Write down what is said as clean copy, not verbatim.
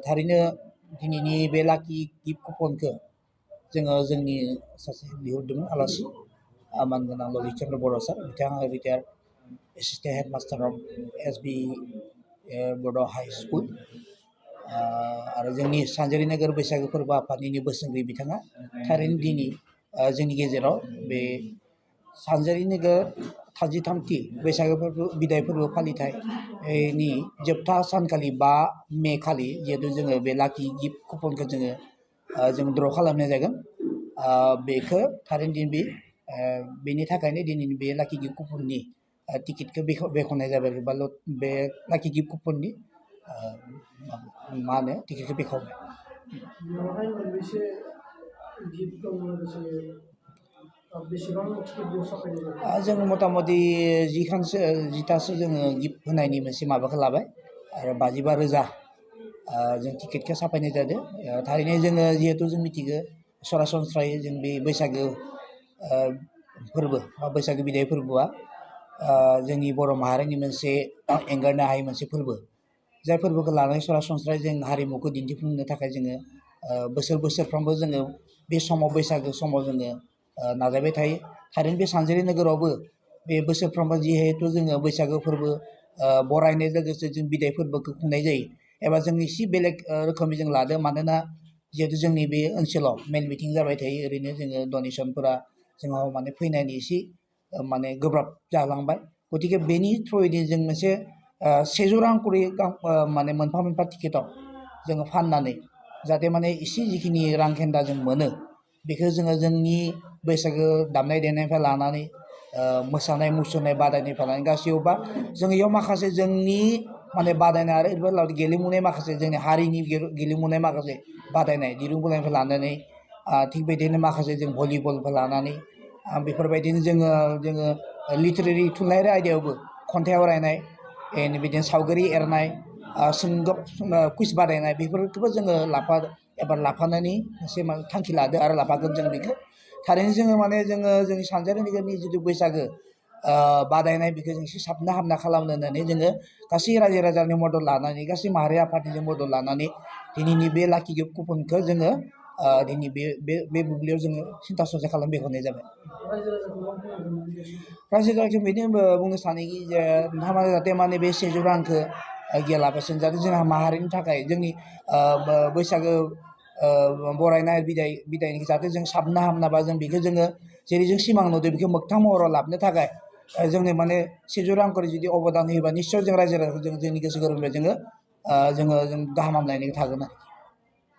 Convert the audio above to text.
थारैनो दिनैनि बे लाकि गिफ्ट कुपनखौ जोङो जोंनि सासे बिहरदोंमोन आलासि मानगोनां ललित चन्द्र बर' सार बिथाङा रिटायार्ड एसिस्टेन्ट हेडमास्टार अफ एसबि बड' हाइ स्कुल आरो जोंनि सानजारि नोगोर बैसागो फोरबो आफादनिनो बोसोनगिरि बिथाङा थारैनो दिनै जोंनि गेजेराव बे सानजारि नोगोर 33थि बैसागो फोरबो बिदाय फोरबो फालिथायनि जोबथा सानखालि 5 मे खालि जिहेतु जोङो बे लाकि गिफ्ट कुपनखौ जों ड्र खालामनाय जागोन बेखौ थारैनो दिन बेनि थाखायनो दिनैनि बे लाकि गिफ्ट कुपननि टिकेटखौ बेखेवनाय जाबाय बा बे लाकि गिफ्ट कुपननि मा होनो टिकेटखौ बेखेवबाय। जों मथा मथि 10खानसो जोङो गिफ्ट होनायनि मोनसे माबाखौ लाबाय आरो 52,000 जों टिकेटखौ साफायनाय जादों। थारैनो जोङो जिहेतु जों मिथिगौ सरासनस्रायै जों बे बैसागो फोरबो बा बैसागो बिदाय फोरबोआ जोंनि बर' माहारिनि मोनसे एंगारनो हायै मोनसे फोरबो जाय फोरबोखौ लानानै सरासनस्रायै जों हारिमुखौ दिन्थिफुंनो थाखाय जोङो बोसोरफ्रोमबो जोङो बे समाव बैसागो समाव जोङो नाजाबाय थायो। थारैनो बे सानजारि नोगोरावबो बे बोसोरफ्रोमबो जिहेतु जोङो बैसागो फोरबो बरायनाय लोगोसे जों बिदाय फोरबोखौ खुंनाय जायो एबा जों एसे बेलेग रोखोमै जों लादों मानोना जिहेतु जोंनि बे ओनसोलाव मेल मिटिं जाबाय थायो ओरैनो जोङो डनेसनफोरा जोंनाव माने फैनायनि एसे माने गोब्राब जालांबाय गतिके बेनि थ्रुयैनो जों मोनसे 100 रां करि माने मोनफा टिकेटाव जोङो फाननानै जाहाथे माने एसे जिखिनि रां खेन्दा जों मोनो बेखौ जोङो जोंनि बैसागो दामनाय देनायनिफ्राय लानानै मोसानाय मुसुरनाय बादायनायनिफ्राय लानानै गासैयावबा जों इयाव माखासे जोंनि माने बादायनाय आरो ओरैबायदि गेलेमुनाय माखासे जोंनि हारिनि गेलेमुनाय माखासे बादायनाय दिरुं बोलायनायनिफ्राय लानानै थिग बेदिनो माखासे जों भलिबलफोर लानानै बेफोरबायदिनो जोङो लिटारेरि थुनलाइयारि आयदायावबो खन्थाइ आवरायनाय बिदिनो सावगारि एरनाय सुंदब कुइज बादायनाय बेफोरखौबो जोङो लाफानानै मोनसे थांखि लादो आरो लाफागोन जों बेखौ थारैनो जोङो माने जोंनि सानजारि नोगोरनि जिथु बैसागो बादायनाय बेखौ जों एसे साबना हामना खालामनो होननानै जोङो गासै रायजो राजानि मदद लानानै गासै माहारि आफादनि मदद लानानै दिनैनि बे लाकि गिफ्ट कुपनखौ जोङो दिनै बे बुब्लियाव जोङो सिन्था सरसा खालाम बेहरनाय जाबाय। रायजो राजाखौ बिदिनो बुंनो सानोखि जे नोंथांमोना जाहाथे माने बे 100 रांखौ गैयालाबासिनो जाहाथे जोंहा माहारिनि थाखाय जोंनि बैसागो बरायनाय बिदायनि जाहाथे जों साबना हामनाबा जों बेखौ जोङो जेरै जों सिमां नुदों बेखौ मोगथां महराव लाबोनो थाखाय जोंनो माने 100 रां करि जुदि अबदान होयोबा निस्सय जों रायजो राजाखौ जोंनि गोसो गोरबोनिफ्राय जों गाहाम हामलायनाय थागोन आरो।